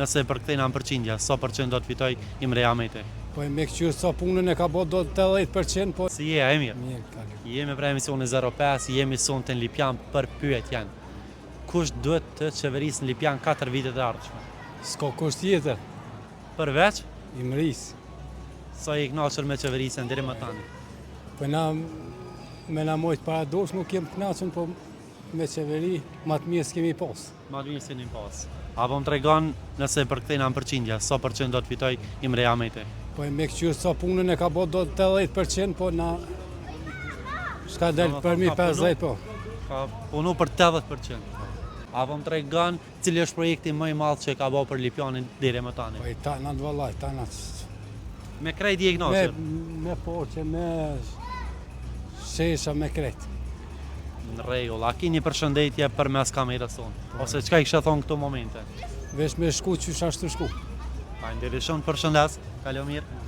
nëse përkthejna në përqindja, sa përqend do të fitoj Imre Ahmeti? Po me këqyrë sa punën e ka bo do 80%, po... Si je, e mirë? Mirë, kalë. Jemi për emisioni 05, jemi sonë të në Lipjan për pyetjen. Kush duhet të qeverisë në Lipjan 4 vitet e ardhshme? S'ka kusht tjetër, Përveç, Imris. sa i kënaqur me qeverisën deri më tani? Po me na mojtë para dosh nuk jem knaqën, po me qeveri ma të mirë s'kemi pas. Ma të mirë si një pas. Apo më tregon nëse përkthejna në përqindja, sa përqend do të fitoj Imre Ahmeti? Po me këqyrë sa punën e ka bo do 80%, po na... Shka del për mi 50, po. Ka punu për 80%. Apo më tregon cili është projekti më i madh që ka bërë për Lipjanin deri më tani? Po i tanat vëllaj, tanat... Me krejt i kënaqur. Me porqe, me... Shesha, me krejt. Në rregull, a ki një përshëndetje për mes kamerës tonë? Ose çka i kishe thonë këto momente? Vesh me shku që ashtu shku. Faleminderit shumë, përshëndes, kalo mirë.